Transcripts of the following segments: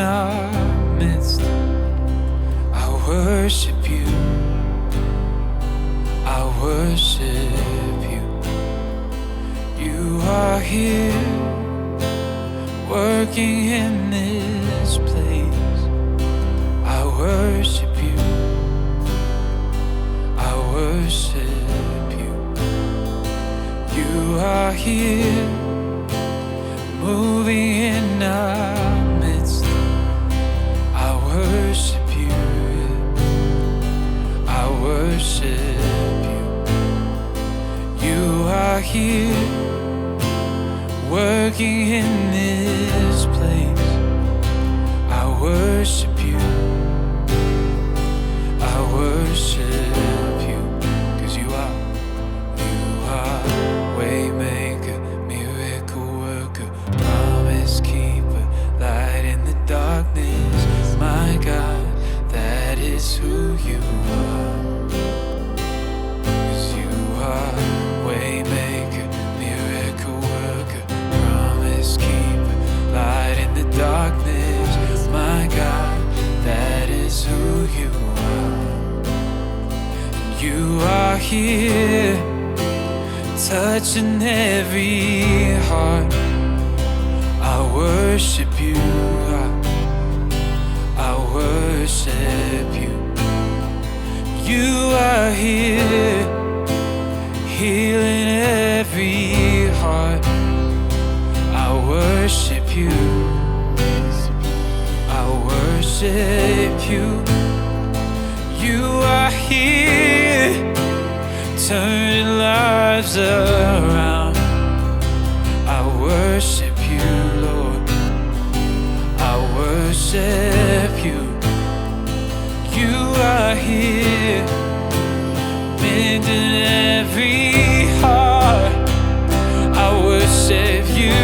our midst. I worship you, I worship you. You are here, working in this place. I worship you, I worship you. You are here, moving in our midst. I worship you, I worship you. You are here, working in this place. I worship you, I worship you. 'Cause you are waymaker, miracle worker, promise keeper, light in the darkness. My God, that is who you are. 'Cause you are waymaker, miracle worker, promise keeper, light in the darkness. My God, that is who you are. You are here, touching every heart. I worship you, I worship you. You are here, healing every heart. I worship you, I worship you. You are here, turning lives around. I worship you, Lord, I worship you. You are here, mending every heart. I worship you,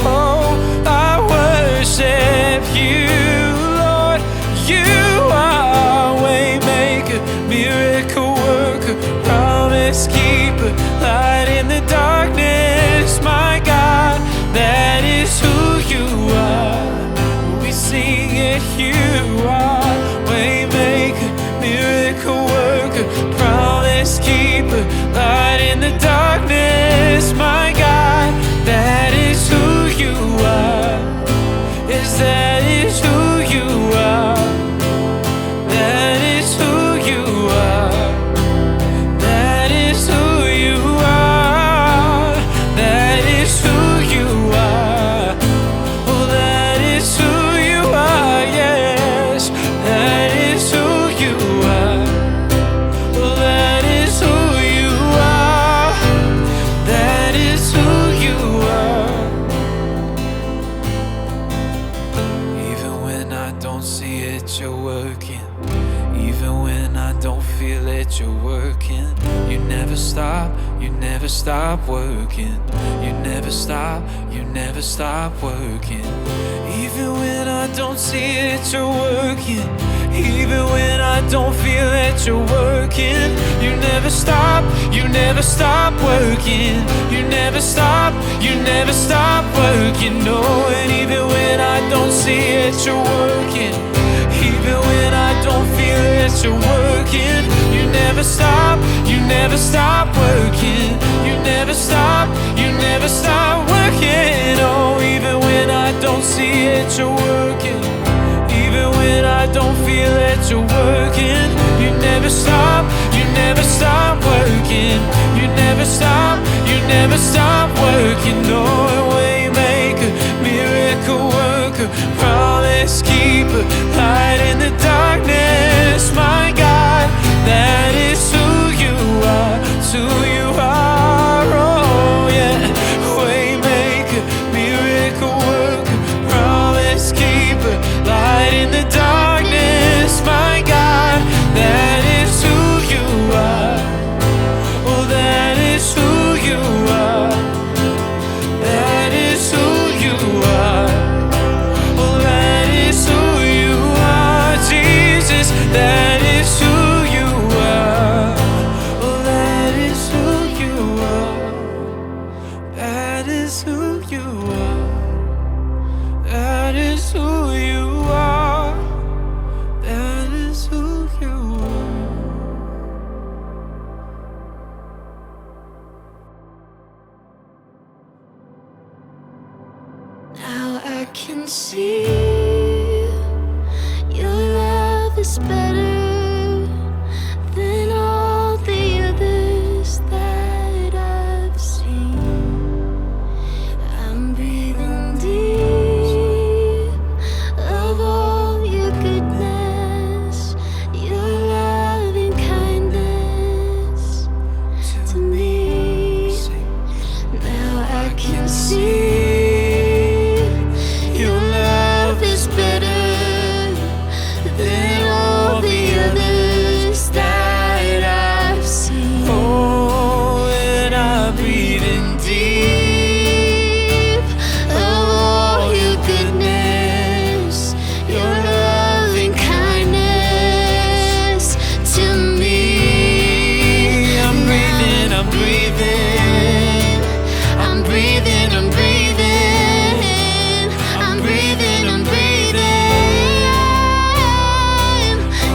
oh, I worship you, Lord. You are waymaker, miracle worker, promise keeper, light in the darkness. My God, that is who you are. We sing it, you are waymaker, miracle worker, promise keeper, light in the darkness. My God, that is who you are. Yes, that is who you are. That is who you are. That is who you are. That is who you are. Oh, that is who you are. Yes, that is who you are. Oh, that is who you are. That is who you are. Even when I don't see it, you're working. Even when I don't feel it, you're working. You never stop, you never stop working. You never stop, you never stop working. Even when I don't see it, you're working. Even when I don't feel it, you're working. You never stop, you never stop working. You never stop, you never stop working. No, and even when I don't see it, you're working. Even when I don't feel it, you're working. You never stop, you never stop working. You never stop, you never stop working. Oh, even when I don't see it, you're working. Even when I don't feel it, you're working. You never stop, you never stop working. You never stop, you never stop working. No, waymaker, miracle worker, promise keeper, light in the darkness. My God, that is who you are. It's who you are. Oh yeah, waymaker, miracle worker, promise keeper, light in the darkness. My God, that is who you are. Oh, that is who you are. see your love is better than all the others that I've seen. I'm breathing deep of all your goodness, your loving kindness to me. Now I can see your love is better than all the others that I've seen. Oh, and I'm breathing Deep of all your goodness, your loving kindness to me. I'm breathing, I'm breathing. I'm breathing, I'm breathing. I'm breathing, I'm breathing.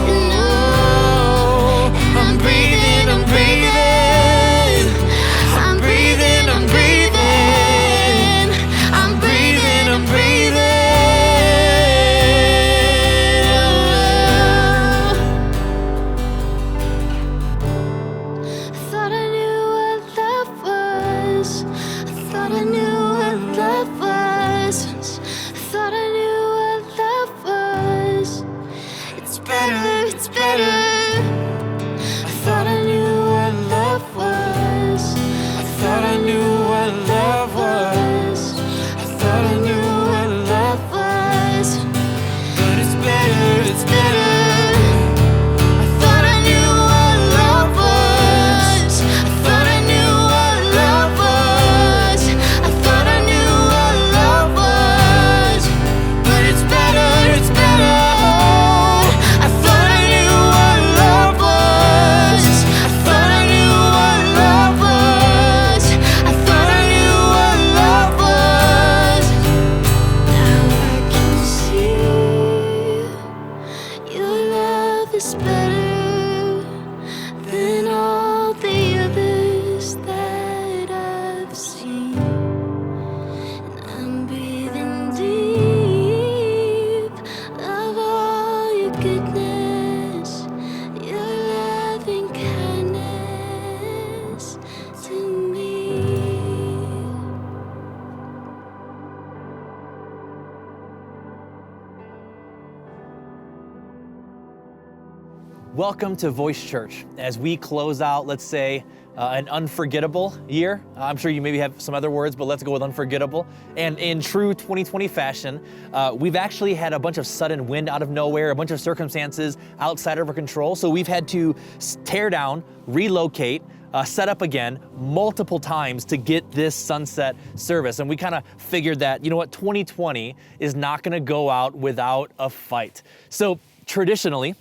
And oh, I'm breathing, I'm breathing. I'm breathing, I'm breathing. I'm breathing, I'm breathing. Thought I knew what love was. I thought I knew what love was. Thought I knew what love was. It's better, it's better. I thought I knew what love was. I thought I knew what love was. I thought I knew what love was. but it's better, it's better. I thought I knew what love was. I thought I knew what love was. I thought I knew what love was. But it's better, it's better. I thought I knew what love was. I thought I knew what love was. I thought I knew what love was. Now I can see your love is better than all the others that I've seen. And I'm breathing deep of all your goodness, your loving kindness to me. Welcome to Voice Church. As we close out, let's say, an unforgettable year. I'm sure you maybe have some other words, but let's go with unforgettable. And in true 2020 fashion, we've actually had a bunch of sudden wind out of nowhere, a bunch of circumstances outside of our control. So we've had to tear down, relocate, set up again multiple times to get this sunset service. And we kind of figured that, you know what, 2020 is not gonna go out without a fight. So traditionally,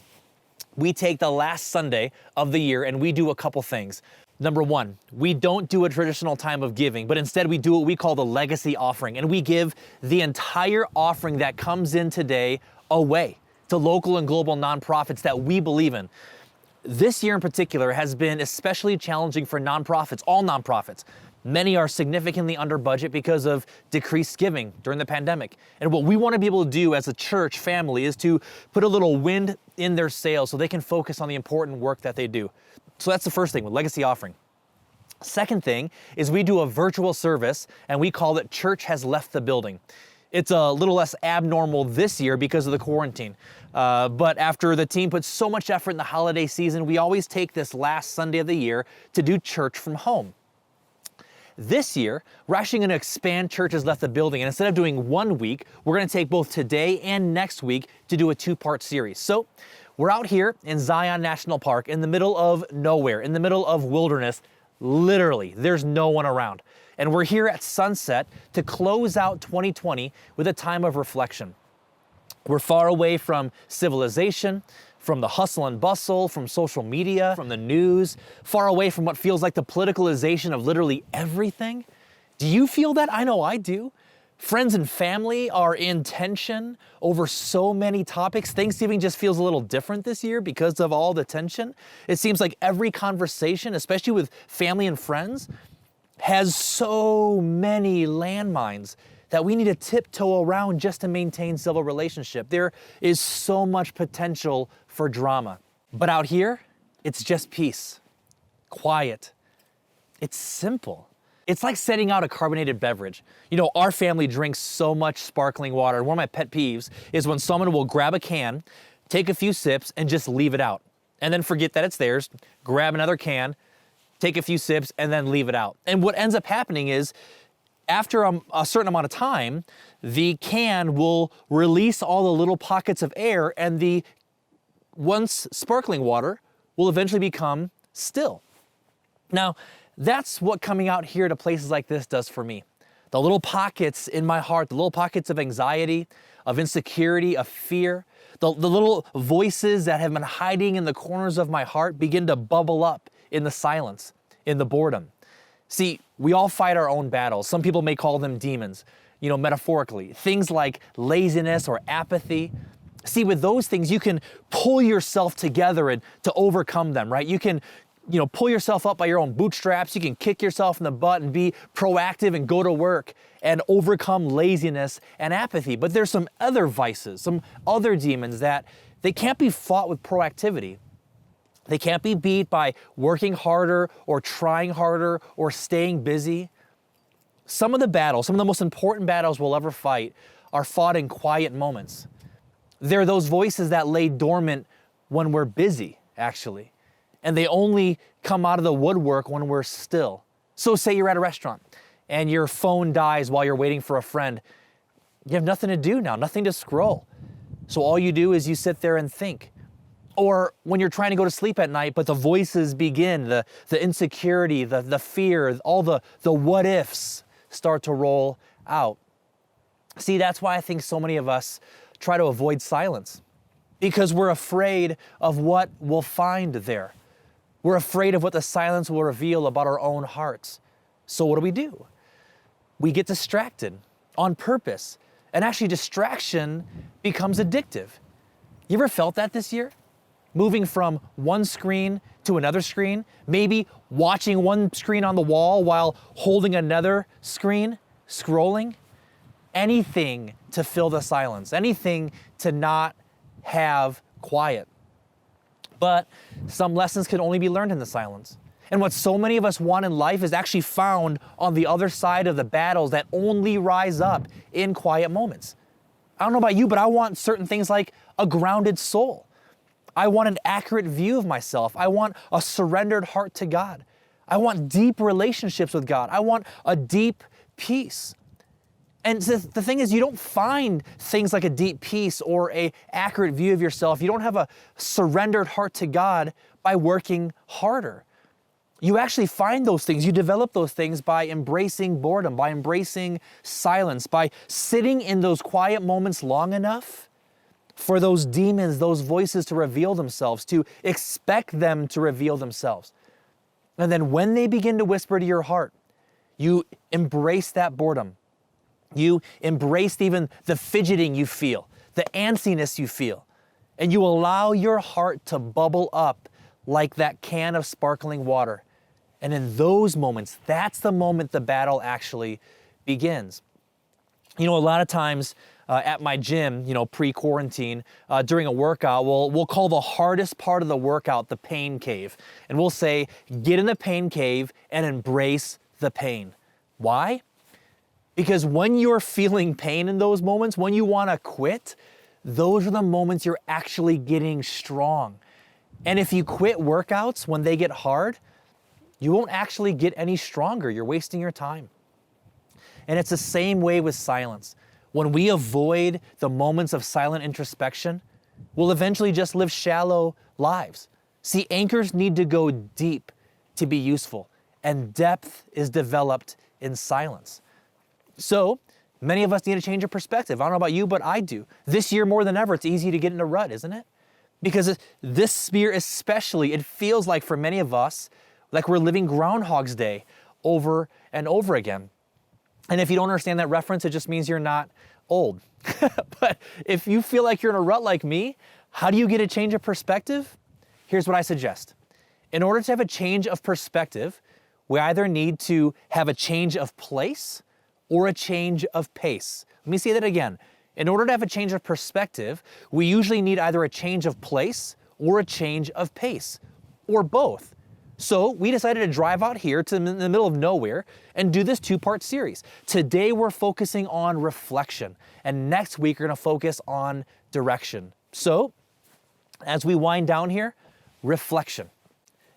we take the last Sunday of the year and we do a couple things. Number one, we don't do a traditional time of giving, but instead we do what we call the legacy offering. And we give the entire offering that comes in today away to local and global nonprofits that we believe in. This year in particular has been especially challenging for nonprofits, all nonprofits. Many are significantly under budget because of decreased giving during the pandemic. And what we want to be able to do as a church family is to put a little wind in their sails so they can focus on the important work that they do. So that's the first thing with legacy offering. Second thing is we do a virtual service and we call it Church Has Left the Building. It's a little less abnormal this year because of the quarantine. But after the team puts so much effort in the holiday season, we always take this last Sunday of the year to do church from home. This year, we're actually going to expand Church Has Left the Building, and instead of doing 1 week, we're going to take both today and next week to do a 2-part series. So we're out here in Zion National Park in the middle of nowhere, in the middle of wilderness. Literally, there's no one around. And we're here at sunset to close out 2020 with a time of reflection. We're far away from civilization, from the hustle and bustle, from social media, from the news, far away from what feels like the politicalization of literally everything. Do you feel that? I know I do. Friends and family are in tension over so many topics. Thanksgiving just feels a little different this year because of all the tension. It seems like every conversation, especially with family and friends, has so many landmines. that we need to tiptoe around just to maintain civil relationship. There is so much potential for drama. But out here, it's just peace, quiet. It's simple. It's like setting out a carbonated beverage. You know, our family drinks so much sparkling water. One of my pet peeves is when someone will grab a can, take a few sips, and just leave it out. And then forget that it's theirs, grab another can, take a few sips, and then leave it out. And what ends up happening is, after a certain amount of time, the can will release all the little pockets of air, and the once sparkling water will eventually become still. Now, that's what coming out here to places like this does for me. The little pockets in my heart, the little pockets of anxiety, of insecurity, of fear, the little voices that have been hiding in the corners of my heart begin to bubble up in the silence, in the boredom. See, we all fight our own battles. Some people may call them demons, metaphorically. Things like laziness or apathy. See, with those things, you can pull yourself together and to overcome them, right? You can pull yourself up by your own bootstraps. You can kick yourself in the butt and be proactive and go to work and overcome laziness and apathy. But there's some other vices, some other demons that they can't be fought with proactivity. They can't be beat by working harder or trying harder or staying busy. Some of the most important battles we'll ever fight are fought in quiet moments. They're those voices that lay dormant when we're busy, actually. And they only come out of the woodwork when we're still. So say you're at a restaurant and your phone dies while you're waiting for a friend. You have nothing to do now, nothing to scroll. So all you do is you sit there and think. Or when you're trying to go to sleep at night, but the voices begin, the insecurity, the fear, all the what ifs start to roll out. See, that's why I think so many of us try to avoid silence, because we're afraid of what we'll find there. We're afraid of what the silence will reveal about our own hearts. So what do? We get distracted on purpose. And actually, distraction becomes addictive. You ever felt that this year? Moving from one screen to another screen, maybe watching one screen on the wall while holding another screen, scrolling. Anything to fill the silence, anything to not have quiet. But some lessons can only be learned in the silence. And what so many of us want in life is actually found on the other side of the battles that only rise up in quiet moments. I don't know about you, but I want certain things like a grounded soul. I want an accurate view of myself. I want a surrendered heart to God. I want deep relationships with God. I want a deep peace. And the thing is, you don't find things like a deep peace or an accurate view of yourself. You don't have a surrendered heart to God by working harder. You actually find those things. You develop those things by embracing boredom, by embracing silence, by sitting in those quiet moments long enough for those demons, those voices to reveal themselves, to expect them to reveal themselves. And then when they begin to whisper to your heart, you embrace that boredom. You embrace even the fidgeting you feel, the antsiness you feel, and you allow your heart to bubble up like that can of sparkling water. And in those moments, that's the moment the battle actually begins. A lot of times at my gym, pre-quarantine, during a workout, we'll call the hardest part of the workout the pain cave. And we'll say, get in the pain cave and embrace the pain. Why? Because when you're feeling pain in those moments, when you want to quit, those are the moments you're actually getting strong. And if you quit workouts when they get hard, you won't actually get any stronger. You're wasting your time. And it's the same way with silence. When we avoid the moments of silent introspection, we'll eventually just live shallow lives. See, anchors need to go deep to be useful, and depth is developed in silence. So many of us need a change of perspective. I don't know about you, but I do. This year more than ever, it's easy to get in a rut, isn't it? Because this year especially, it feels like for many of us, like we're living Groundhog's Day over and over again. And if you don't understand that reference, it just means you're not old. But if you feel like you're in a rut like me, how do you get a change of perspective? Here's what I suggest. In order to have a change of perspective, we either need to have a change of place or a change of pace. Let me say that again. In order to have a change of perspective, we usually need either a change of place or a change of pace, or both. So we decided to drive out here to the middle of nowhere and do this two-part series. Today we're focusing on reflection, and next week we're gonna focus on direction. So as we wind down here, reflection.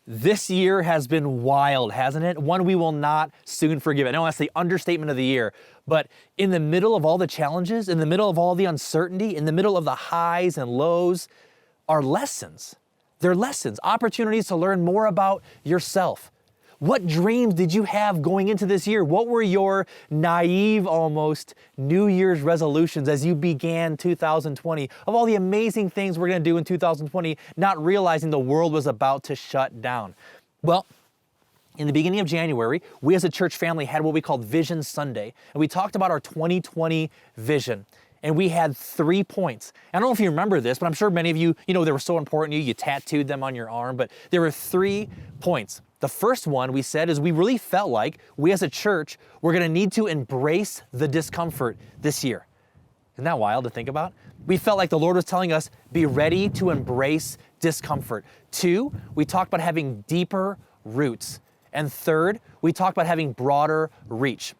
This year has been wild, hasn't it? One we will not soon forgive. I know that's the understatement of the year, but in the middle of all the challenges, in the middle of all the uncertainty, in the middle of the highs and lows, are lessons. They're lessons, opportunities to learn more about yourself. What dreams did you have going into this year? What were your naive, almost, New Year's resolutions as you began 2020? Of all the amazing things we're gonna do in 2020, not realizing the world was about to shut down. Well, in the beginning of January, we as a church family had what we called Vision Sunday, and we talked about our 2020 vision. And we had 3 points. I don't know if you remember this, but I'm sure many of you, they were so important to you, you tattooed them on your arm, but there were 3 points. The first one we said is we really felt like we as a church were gonna need to embrace the discomfort this year. Isn't that wild to think about? We felt like the Lord was telling us, be ready to embrace discomfort. 2, we talked about having deeper roots. And 3rd, we talked about having broader reach.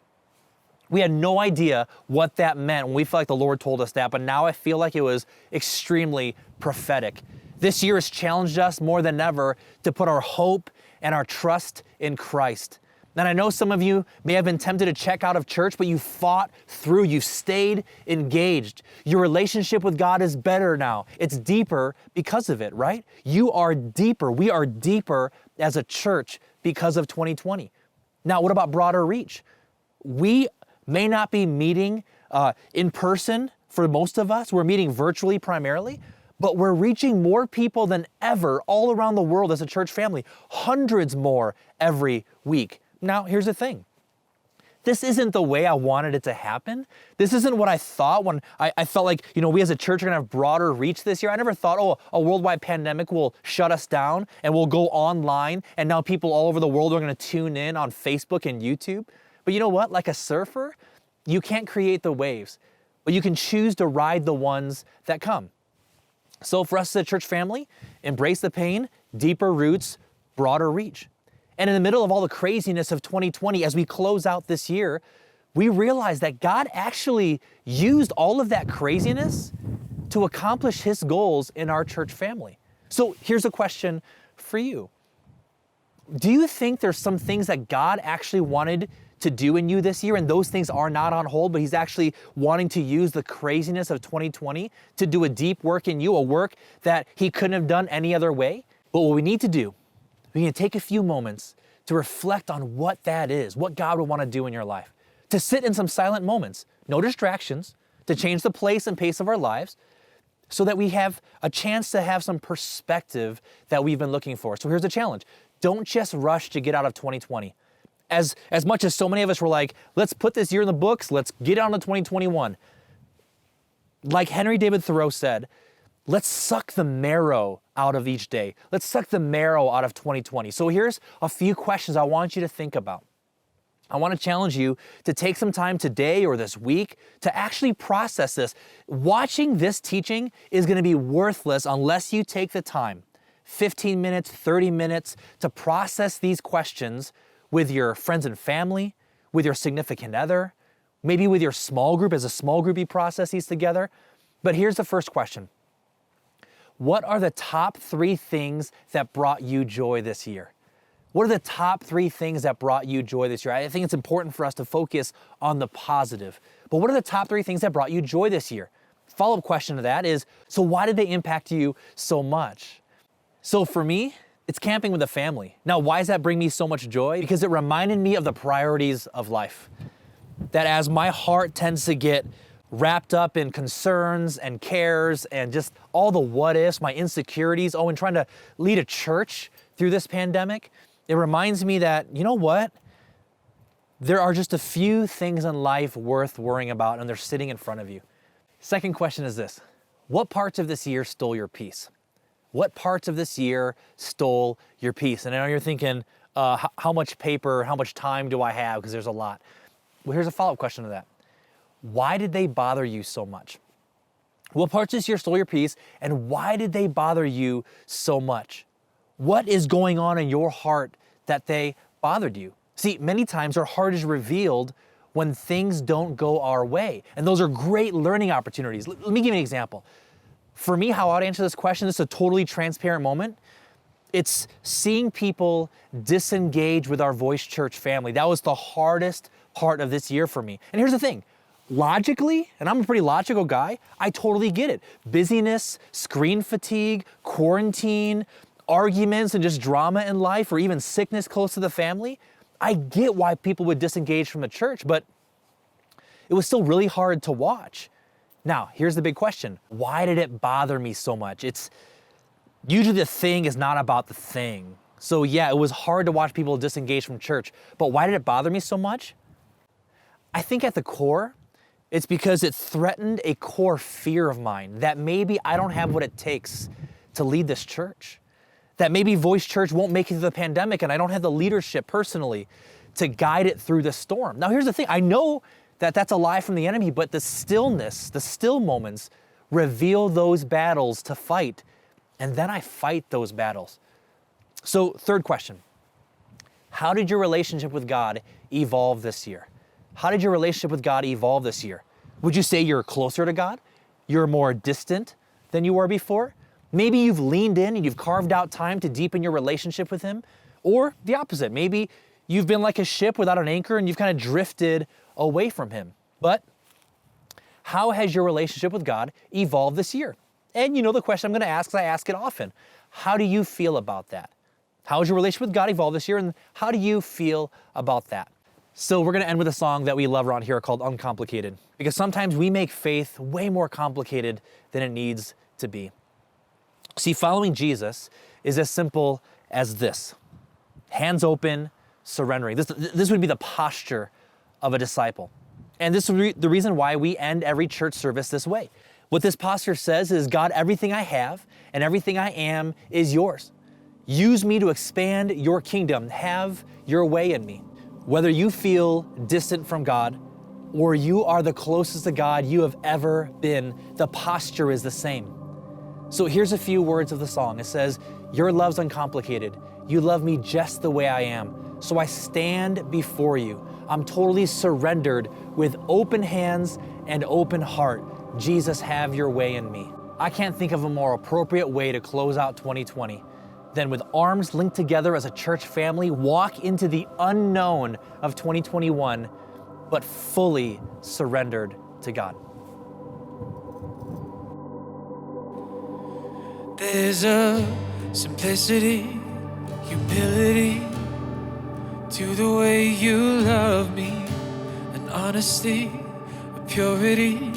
We had no idea what that meant when we felt like the Lord told us that, but now I feel like it was extremely prophetic. This year has challenged us more than ever to put our hope and our trust in Christ. And I know some of you may have been tempted to check out of church, but you fought through, you stayed engaged. Your relationship with God is better now. It's deeper because of it, right? You are deeper. We are deeper as a church because of 2020. Now, what about broader reach? We may not be meeting in person for most of us. We're meeting virtually primarily, but we're reaching more people than ever all around the world as a church family, hundreds more every week. Now, here's the thing. This isn't the way I wanted it to happen. This isn't what I thought when I felt like, we as a church are gonna have broader reach this year. I never thought, a worldwide pandemic will shut us down and we'll go online and now people all over the world are gonna tune in on Facebook and YouTube. But you know what? Like a surfer, you can't create the waves, but you can choose to ride the ones that come. So for us as a church family, embrace the pain, deeper roots, broader reach. And in the middle of all the craziness of 2020, as we close out this year, we realize that God actually used all of that craziness to accomplish His goals in our church family. So here's a question for you. Do you think there's some things that God actually wanted to do in you this year, and those things are not on hold, but He's actually wanting to use the craziness of 2020 to do a deep work in you, a work that He couldn't have done any other way? But what we need to do, we need to take a few moments to reflect on what that is, what God would want to do in your life, to sit in some silent moments, no distractions, to change the place and pace of our lives, so that we have a chance to have some perspective that we've been looking for. So here's the challenge. Don't just rush to get out of 2020. As much as so many of us were like, let's put this year in the books, let's get on to 2021. Like Henry David Thoreau said, let's suck the marrow out of each day. Let's suck the marrow out of 2020. So here's a few questions I want you to think about. I want to challenge you to take some time today or this week to actually process this. Watching this teaching is going to be worthless unless you take the time, 15 minutes, 30 minutes, to process these questions with your friends and family, with your significant other, maybe with your small group as a small group you process these together. But here's the first question. What are the top 3 things that brought you joy this year? What are the top 3 things that brought you joy this year? I think it's important for us to focus on the positive. But what are the top 3 things that brought you joy this year? Follow-up question to that is, so why did they impact you so much? So for me, it's camping with the family. Now, why does that bring me so much joy? Because it reminded me of the priorities of life. That as my heart tends to get wrapped up in concerns and cares and just all the what ifs, my insecurities, and trying to lead a church through this pandemic, it reminds me that, you know what? There are just a few things in life worth worrying about, and they're sitting in front of you. Second question is this. What parts of this year stole your peace? What parts of this year stole your peace? And I know you're thinking, how much paper, how much time do I have? Because there's a lot. Well, here's a follow-up question to that. Why did they bother you so much? What parts of this year stole your peace, and why did they bother you so much? What is going on in your heart that they bothered you? See, many times our heart is revealed when things don't go our way, and those are great learning opportunities. Let me give you an example. For me, how I'd answer this question, this is a totally transparent moment. It's seeing people disengage with our Voice Church family. That was the hardest part of this year for me. And here's the thing. Logically, and I'm a pretty logical guy, I totally get it. Busyness, screen fatigue, quarantine, arguments and just drama in life, or even sickness close to the family. I get why people would disengage from the church, but it was still really hard to watch. Now, here's the big question. Why did it bother me so much? It's usually the thing is not about the thing. So yeah, it was hard to watch people disengage from church, but why did it bother me so much? I think at the core, it's because it threatened a core fear of mine that maybe I don't have what it takes to lead this church. That maybe Voice Church won't make it through the pandemic and I don't have the leadership personally to guide it through the storm. Now here's the thing, I know that that's a lie from the enemy, but the stillness, the still moments reveal those battles to fight, and then I fight those battles. So third question, how did your relationship with God evolve this year? How did your relationship with God evolve this year? Would you say you're closer to God? You're more distant than you were before? Maybe you've leaned in and you've carved out time to deepen your relationship with Him. Or the opposite, maybe you've been like a ship without an anchor and you've kind of drifted away from Him. But how has your relationship with God evolved this year? And you know the question I'm going to ask, because I ask it often. How do you feel about that? How has your relationship with God evolved this year, and how do you feel about that? So we're going to end with a song that we love around here called Uncomplicated, because sometimes we make faith way more complicated than it needs to be. See, following Jesus is as simple as this. Hands open, surrendering. This would be the posture of a disciple. And this would be the reason why we end every church service this way. What this posture says is, God, everything I have and everything I am is yours. Use me to expand your kingdom. Have your way in me. Whether you feel distant from God or you are the closest to God you have ever been, the posture is the same. So here's a few words of the song. It says, your love's uncomplicated. You love me just the way I am. So I stand before you. I'm totally surrendered with open hands and open heart. Jesus, have your way in me. I can't think of a more appropriate way to close out 2020 than with arms linked together as a church family, walk into the unknown of 2021, but fully surrendered to God. There's a simplicity, humility to the way you love me, an honesty, a purity.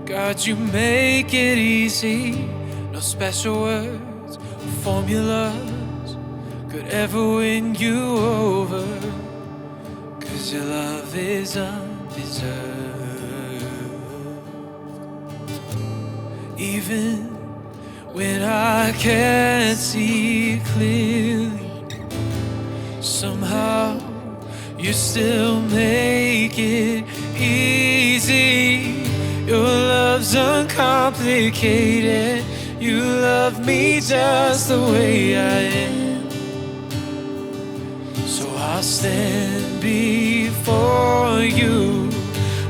God, you make it easy. No special words or formulas could ever win you over, 'cause your love is undeserved. Even when I can't see clearly, somehow you still make it easy. Your love's uncomplicated. You love me just the way I am. So I'll stand before you.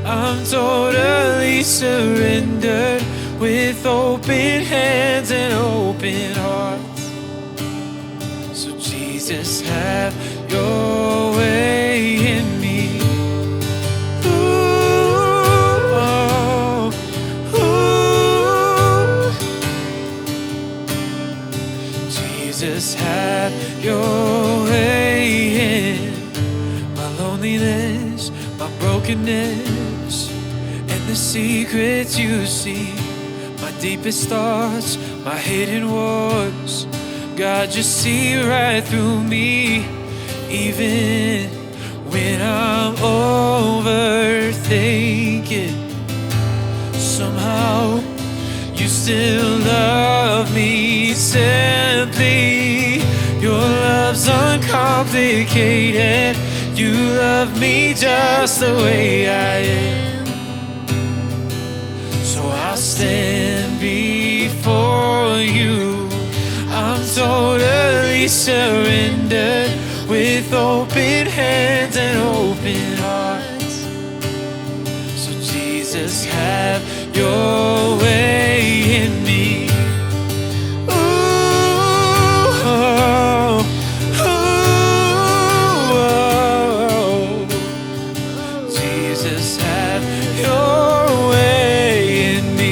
I'm totally surrendered, with open hands and open hearts. So Jesus, have your way in me. Ooh, oh, ooh. Jesus, have your way in my loneliness, my brokenness, and the secrets you see. My deepest thoughts, my hidden wars. God, just see right through me. Even when I'm overthinking, somehow you still love me simply. Your love's uncomplicated. You love me just the way I am. So I'll stand before you. I'm totally surrendered with open hands and open hearts. So Jesus, have your way in me. Ooh, oh, ooh, oh. Jesus, have your way in me.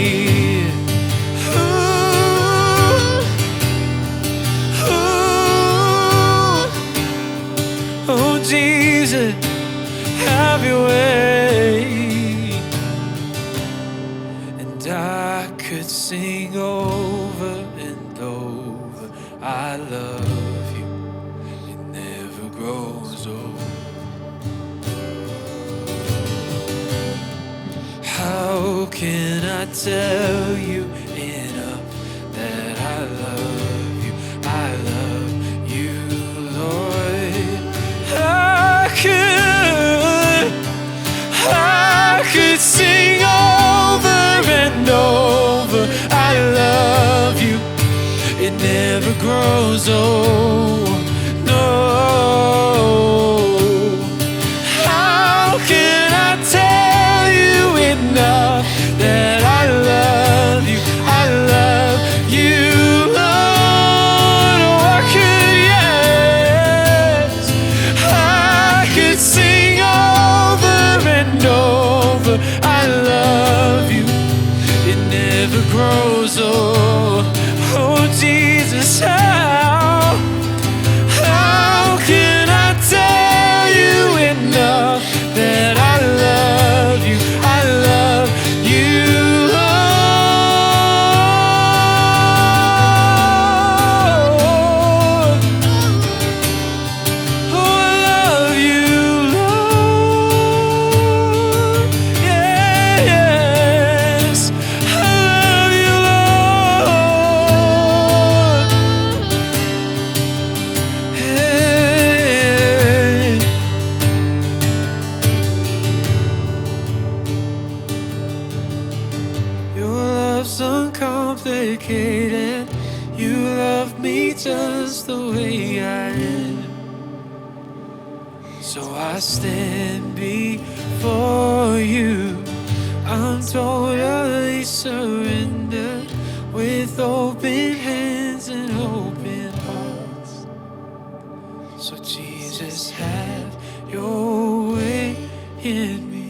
Oh, Jesus, have your way. And I could sing over and over, I love you, it never grows old. How can I tell you enough that I love you? I love you, Lord. I could sing over and over, I love you, it never grows old, no. How can I tell you enough that I love you, I love you, Lord? Oh, I could, yes, I could sing over and over, I love you, it never grows old. Oh, Jesus, how can I tell you enough that I love you, I love you, Lord. Oh, I love you, Lord. Yeah, yes, I love you, Lord. Hey. Your love's uncomplicated. You love me just the way I am. So I stand before you. I'm totally surrendered with open hands and open hearts. So Jesus, have your way in me.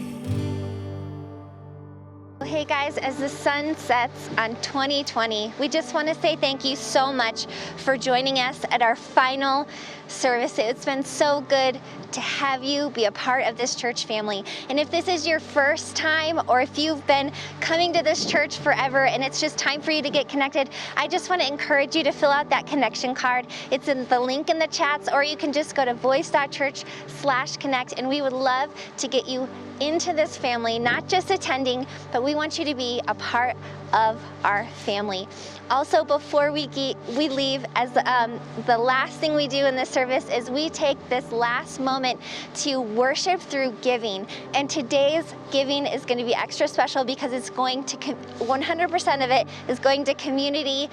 Hey guys, as the sun sets on 2020, we just want to say thank you so much for joining us at our final service. It's been so good to have you be a part of this church family. And if this is your first time, or if you've been coming to this church forever and it's just time for you to get connected, I just want to encourage you to fill out that connection card. It's in the link in the chats, or you can just go to voice.church/connect, and we would love to get you into this family, not just attending, but we want you to be a part of our family. Also, before we leave, as the last thing we do in this service is we take this last moment to worship through giving. And today's giving is going to be extra special because it's going to 100% of it is going to community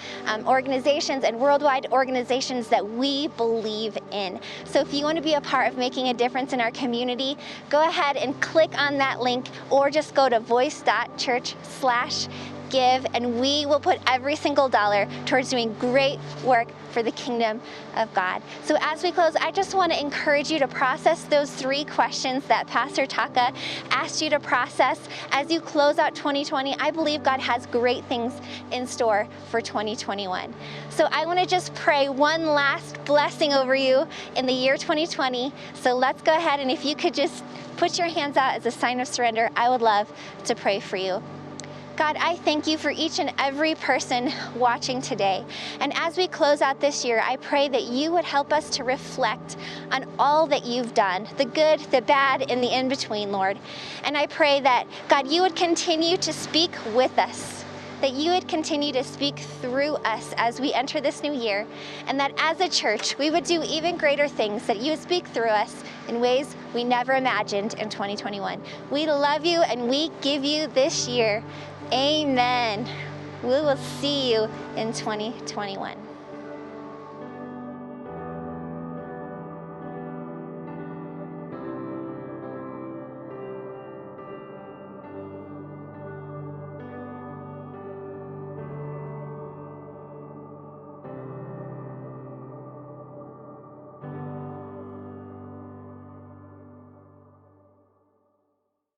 organizations and worldwide organizations that we believe in. So if you want to be a part of making a difference in our community, go ahead and click on that link, or just go to voice.church/give, and we will put every single dollar towards doing great work for the kingdom of God. So as we close, I just want to encourage you to process those 3 questions that Pastor Taka asked you to process as you close out 2020. I believe God has great things in store for 2021. So I want to just pray one last blessing over you in the year 2020. So let's go ahead, and if you could just put your hands out as a sign of surrender, I would love to pray for you. God, I thank you for each and every person watching today. And as we close out this year, I pray that you would help us to reflect on all that you've done, the good, the bad, and the in-between, Lord. And I pray that, God, you would continue to speak with us, that you would continue to speak through us as we enter this new year, and that as a church, we would do even greater things, that you would speak through us in ways we never imagined in 2021. We love you and we give you this year. Amen. We will see you in 2021.